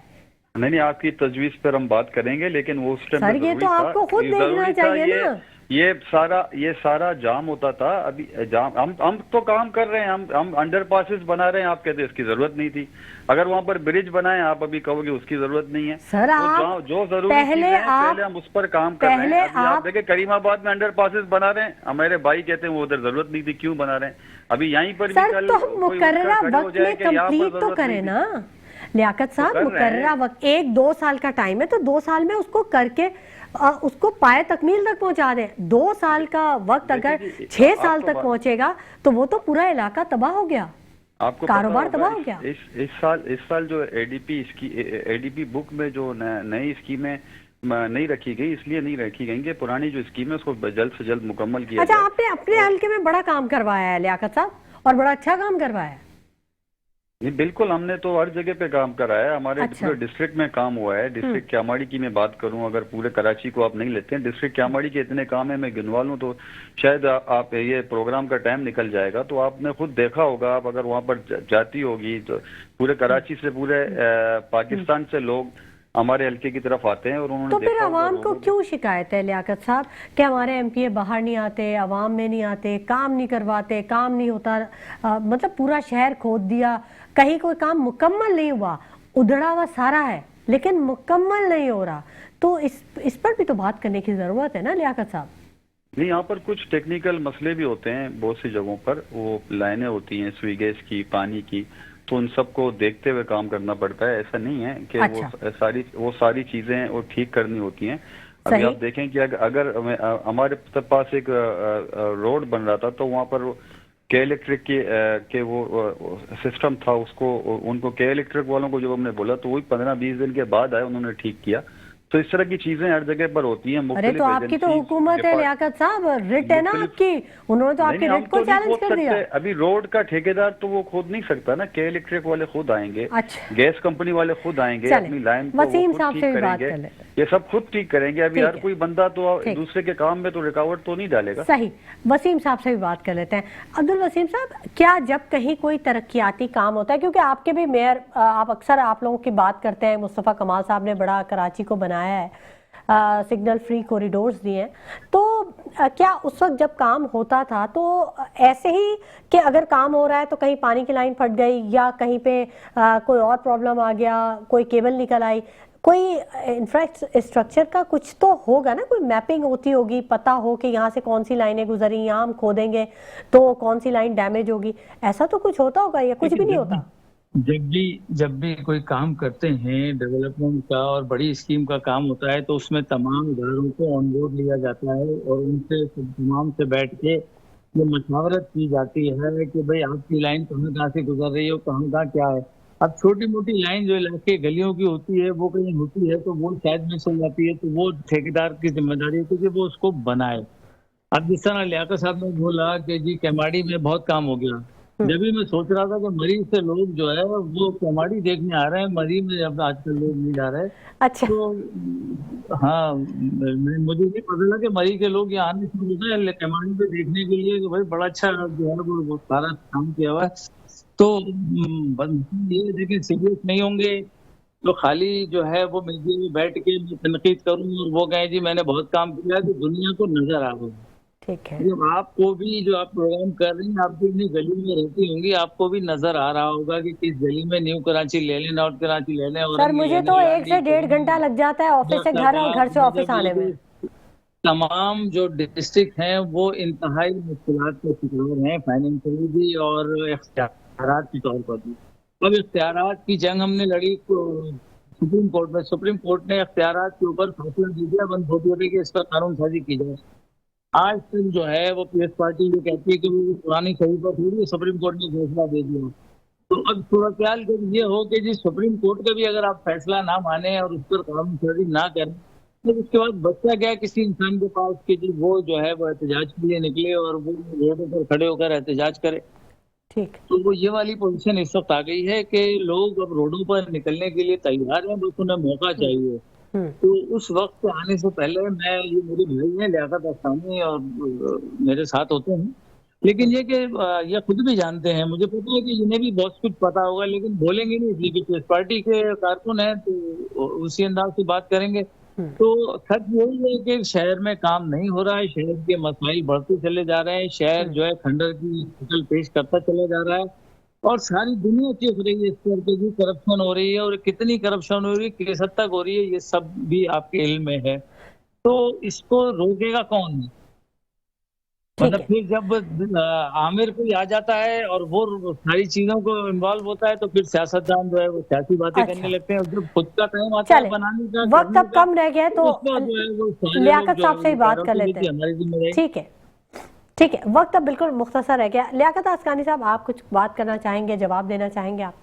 नहीं, आपकी तजवीज पर हम बात करेंगे, लेकिन वो उस टाइम सर ये तो आपको खुद देखना चाहिए ना। ये सारा जाम होता था। अभी जाम हम तो काम कर रहे हैं, हम अंडर पासेस बना रहे हैं। आप कहते हैं इसकी जरूरत नहीं थी। अगर वहां पर ब्रिज बनाए, आप अभी कहोगे उसकी जरूरत नहीं है। सर आप जो जरूरी चीजें हैं पहले हम उस पर काम कर रहे हैं। अभी आप देखिए करीमाबाद में अंडर पासेस बना रहे हैं, हमारे भाई कहते हैं वो उधर जरूरत नहीं थी, क्यों बना रहे हैं। अभी यहीं पर भी कल तो मुकर्ररा वक्त में कंप्लीट तो करें ना लियाकत साहब। मुकर्ररा वक्त 1-2 साल का टाइम है, तो 2 साल में उसको करके उसको पाए तकमील तक पहुंचा दें। 2 साल का वक्त अगर 6 साल तक पहुंचेगा तो वो तो पूरा इलाका तबाह हो गया, आपको कारोबार तबाह हो गया। इस साल जो एडीपी बुक में जो नई स्कीमें नहीं रखी गई, इसलिए नहीं रखी गई कि पुरानी जो स्कीम है उसको जल्द से जल्द मुकम्मल किया अच्छा, आपने अपने हल्के में बड़ा काम करवाया है लियाकत साहब, और बड़ा अच्छा काम करवाया है। नहीं बिल्कुल, हमने तो हर जगह पे काम करा है। हमारे अच्छा। पूरे डिस्ट्रिक्ट में काम हुआ है। डिस्ट्रिक्ट क्यामाड़ी की मैं बात करूं, अगर पूरे कराची को आप नहीं लेते हैं, डिस्ट्रिक्ट क्यामाड़ी के इतने काम है, मैं गिनवा लूं तो शायद आप ये प्रोग्राम का टाइम निकल जाएगा। तो आपने खुद देखा होगा, आप अगर वहां पर जाती होगी तो पूरे कराची से, पूरे पाकिस्तान से लोग हमारे हल्के की तरफ आते हैं। और उन्होंने तो फिर अवाम को क्यों शिकायत है लियाकत साहब कि हमारे एमपीए बाहर नहीं आते, अवाम में नहीं आते, काम नहीं करवाते, काम नहीं होता, मतलब पूरा शहर खोद दिया, कहीं कोई काम मुकम्मल नहीं हुआ, उधड़ा हुआ सारा है लेकिन मुकम्मल नहीं हो रहा। तो इस पर भी तो बात करने की जरूरत है ना लियाकत साहब। नहीं, यहाँ पर कुछ टेक्निकल मसले भी होते हैं बहुत सी जगहों पर। वो लाइनें होती हैं स्वी गैस की, पानी की, तो उन सबको देखते हुए काम करना पड़ता है। ऐसा नहीं है कि अच्छा। वो सारी चीजें वो ठीक करनी होती हैं। अभी आप देखें कि अगर हमारे पास एक रोड बन रहा था, तो वहाँ पर के इलेक्ट्रिक के वो सिस्टम था, उनको के इलेक्ट्रिक वालों को जब हमने बोला तो वही 15-20 दिन के बाद आए, उन्होंने ठीक किया। तो इस तरह की चीजें हर जगह पर होती हैं। अरे तो आपकी तो हुकूमत है लियाकत साहब, रिट है ना आपकी, उन्होंने तो आपके रिट को चैलेंज कर दिया। अभी रोड का ठेकेदार तो वो खोद नहीं सकता ना, के इलेक्ट्रिक वाले खुद आएंगे। अच्छा। गैस कंपनी वाले खुद आएंगे, अपनी लाइन को वसीम खुद साहब ठीक से भी बात करेंगे, कर लेते हैं। ये सब खुद ठीक करेंगे। अभी हर कोई बंदा तो दूसरे के काम में तो रुकावट तो नहीं डालेगा। सही, वसीम साहब से भी बात कर लेते हैं। अब्दुल वसीम साहब, क्या जब कहीं कोई तरक्याती काम होता है, क्योंकि आपके भी मेयर, आप अक्सर आप लोगों की बात करते हैं, मुस्तफ़ा कमाल साहब ने बड़ा कराची को बनाया है, सिग्नल फ्री कॉरिडोर्स दिए हैं, तो क्या उस वक्त जब काम होता था तो ऐसे ही कि अगर काम हो रहा है तो कहीं पानी की लाइन फट गई या कहीं पे कोई और प्रॉब्लम आ गया, कोई केबल निकल आई, कोई इंफ्रास्ट्रक्चर का कुछ तो होगा ना, कोई मैपिंग होती होगी, पता हो कि यहाँ से कौन सी लाइनें गुजरी, यहाँ हम खोदेंगे तो कौन सी लाइन डैमेज होगी, ऐसा तो कुछ होता होगा या कुछ भी नहीं होता? जब भी कोई काम करते हैं डेवलपमेंट का और बड़ी स्कीम का काम होता है, तो उसमें तमाम इदारों को ऑन बोर्ड लिया जाता है और उनसे तमाम से बैठ के ये मशावरत की जाती है कि भाई आपकी लाइन कहाँ से गुजर रही हो, कहाँ क्या है। अब छोटी मोटी लाइन जो इलाके गलियों की होती है, वो कहीं होती है तो वो शायद मिस हो जाती है, तो वो ठेकेदार की जिम्मेदारी है कि वो उसको बनाए। अब जिस तरह लियाकत साहब ने बोला कि जी केमाड़ी में बहुत काम हो गया, जब भी मैं सोच रहा था कि मरी से लोग जो है वो केमाड़ी देखने आ रहे हैं, मरी में अब आजकल लोग नहीं जा रहे। अच्छा। तो हाँ, मुझे नहीं पता था कि मरी के लोग यहाँ आने शुरू होते हैं केमाड़ी पे देखने के लिए कि भाई बड़ा अच्छा जो है वो सारा काम किया हुआ है। तो ये लेकिन सीरियस नहीं होंगे तो खाली जो है वो मीडिया में बैठ के तनकीद करूँ और वो कहें जी मैंने बहुत काम किया है, तो दुनिया को नजर आ गया। ठीक है, जब आपको भी जो आप प्रोग्राम कर रही हैं, आप भी अपनी गली में रहती होंगी, आपको भी नजर आ रहा होगा कि किस गली में न्यू कराची ले लें, नॉर्थ कराची ले लें। सर मुझे तो 1 से 1.5 घंटा लग जाता है ऑफिस से घर और घर से ऑफिस आने में। तमाम जो डिस्ट्रिक्ट हैं वो इंतहाई मुश्किलात के शिकार हैं, फाइनेंशियली भी और इख्तियारात के तौर पर भी। अब इख्तियारात की जंग हमने लड़ी सुप्रीम कोर्ट में, सुप्रीम कोर्ट ने इख्तियारात के ऊपर फैसला दे दिया 148 कि इस पर कानून साजी की जाए। आज तक जो है वो पीएस पार्टी ये कहती है कि वो पुरानी सही पर थोड़ी, सुप्रीम कोर्ट ने फैसला दे दिया। तो अब थोड़ा ख्याल जब ये हो कि जी सुप्रीम कोर्ट का भी अगर आप फैसला ना माने और उस पर कानून साजी ना करें फिर उसके बाद बच्चा गया किसी इंसान के पास कि जी वो जो है वो एहतजाज के लिए निकले और वो रोडों पर खड़े होकर एहतजाज करे। ठीक। तो वो ये वाली पोजीशन इस वक्त आ गई है कि लोग अब रोडों पर निकलने के लिए तैयार हैं, बस उन्हें मौका चाहिए। हम्म। तो उस वक्त आने से पहले ये मेरे भाई हैं लियाकत अस्तानी और मेरे साथ होते हैं, लेकिन ये कि ये खुद भी जानते हैं, मुझे पता है कि इन्हें भी बहुत कुछ पता होगा, लेकिन बोलेंगे नहीं इसलिए कि इस पार्टी के कारकुन हैं तो उसी अंदाज से बात करेंगे। तो सच यही है कि शहर में काम नहीं हो रहा है, शहर के मसाइल बढ़ते चले जा रहे हैं, शहर जो है खंडर की शक्ल पेश करता चला जा रहा है और सारी दुनिया चीख रही है इस पर कि जी करप्शन हो रही है और कितनी करप्शन हो रही है, किस हद तक हो रही है, ये सब भी आपके इल्म में है। तो इसको रोकेगा कौन? मतलब फिर जब आमिर कोई आ जाता है और वो सारी चीजों को इन्वॉल्व होता है तो फिर सियासतदान जो है वो सियासी बातें अच्छा। करने लगते हैं और जब खुद का टाइम आता है चले, बनाने का, वक्त करने अब का, कम रह गया है तो उसमें जो है वो सारे लियाकत लोग जो साहब से ही बात है, कर लेते हैं। हमारी जिम्मेदारी। ठीक है, ठीक है, वक्त अब बिल्कुल मुख्तसर रह गया। लियाकत अस्तानी साहब, आप कुछ बात करना चाहेंगे, जवाब देना चाहेंगे आप?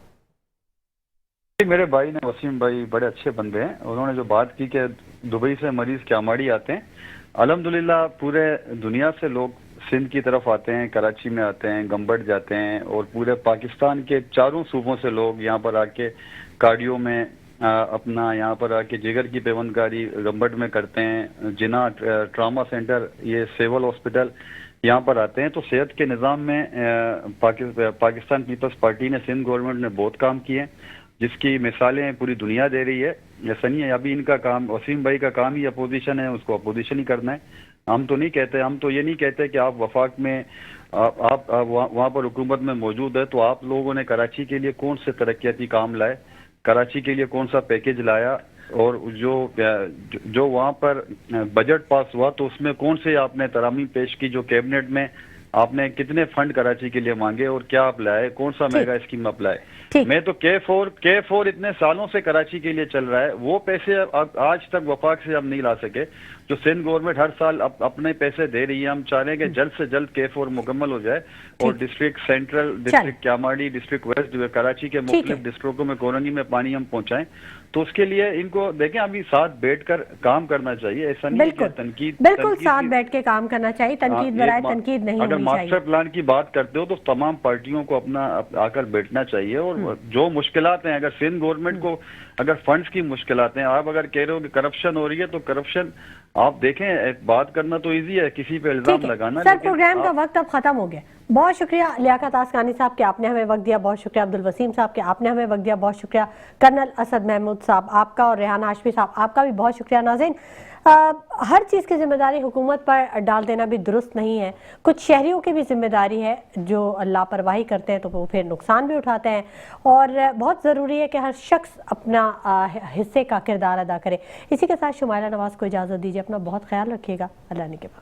मेरे भाई ने, वसीम भाई बड़े अच्छे बंदे हैं, उन्होंने जो बात की कि दुबई से मरीज क्यामाड़ी आते हैं, अल्हम्दुलिल्लाह पूरे दुनिया से लोग सिंध की तरफ आते हैं, कराची में आते हैं, गंबट जाते हैं और पूरे पाकिस्तान के चारों सूबों से लोग यहाँ पर आके कार्डियो में अपना यहाँ पर आके जिगर की पेवंदकारी गंबट में करते हैं, जिना ट्रामा सेंटर, ये सिविल हॉस्पिटल यहाँ पर आते हैं। तो सेहत के निज़ाम में पाकिस्तान पीपल्स पार्टी ने, सिंध गवर्नमेंट ने बहुत काम किए, जिसकी मिसालें पूरी दुनिया दे रही है। ऐसा नहीं है अभी इनका काम, वसीम भाई का काम ही अपोजिशन है, उसको अपोजिशन ही करना है। हम तो नहीं कहते, हम तो ये नहीं कहते कि आप वफाक में आप वहाँ पर हुकूमत में मौजूद है तो आप लोगों ने कराची के लिए कौन से तरक्याती काम लाए, कराची के लिए कौन सा पैकेज लाया, और जो वहाँ पर बजट पास हुआ तो उसमें कौन से आपने तरामीम पेश की, जो कैबिनेट में आपने कितने फंड कराची के लिए मांगे और क्या आप लाए, कौन सा मेगा स्कीम आप लाए। मैं तो K4 इतने सालों से कराची के लिए चल रहा है, वो पैसे आज तक वफाक से हम नहीं ला सके, जो सिंध गवर्नमेंट हर साल अपने पैसे दे रही है। हम चाह रहे हैं कि जल्द से जल्द K4 मुकम्मल हो जाए और district central, district Keamari, district west, जो कराची के मुख्तलिफ डिस्ट्रिक्टों में कोरंगी में पानी हम पहुंचाएं। तो उसके लिए इनको देखें, अभी साथ बैठकर काम करना चाहिए, ऐसा नहीं है तनकीद, बिल्कुल साथ बैठ के काम करना चाहिए, तनकीद बराए तनकीद नहीं होनी चाहिए। अगर मास्टर प्लान की बात करते हो तो तमाम पार्टियों को अपना आकर बैठना चाहिए और जो मुश्किलात हैं, अगर सिंध गवर्नमेंट को अगर फंड्स की मुश्किलात हैं, आप अगर कह रहे हो कि करप्शन हो रही है तो करप्शन आप देखें, बात करना तो इजी है, किसी पे इल्जाम लगाना। सर, प्रोग्राम का वक्त अब खत्म हो गया। बहुत शुक्रिया लियाकत अस्तानी साहब के, आपने हमें वक्त दिया। बहुत शुक्रिया अब्दुल वसीम साहब के, आपने हमें वक्त दिया। बहुत शुक्रिया कर्नल असद महमूद साहब आपका, और रेहान हाशमी साहब आपका भी बहुत शुक्रिया। नाज़रीन, हर चीज़ की जिम्मेदारी हुकूमत पर डाल देना भी दुरुस्त नहीं है। कुछ शहरियों की भी जिम्मेदारी है जो लापरवाही करते हैं तो वो फिर नुकसान भी उठाते हैं, और बहुत ज़रूरी है कि हर शख्स अपना हिस्से का किरदार अदा करे। इसी के साथ शुमाइला नवाज़ को इजाज़त दीजिए। अपना बहुत ख्याल रखिएगा। अल्लाह ने के बाद।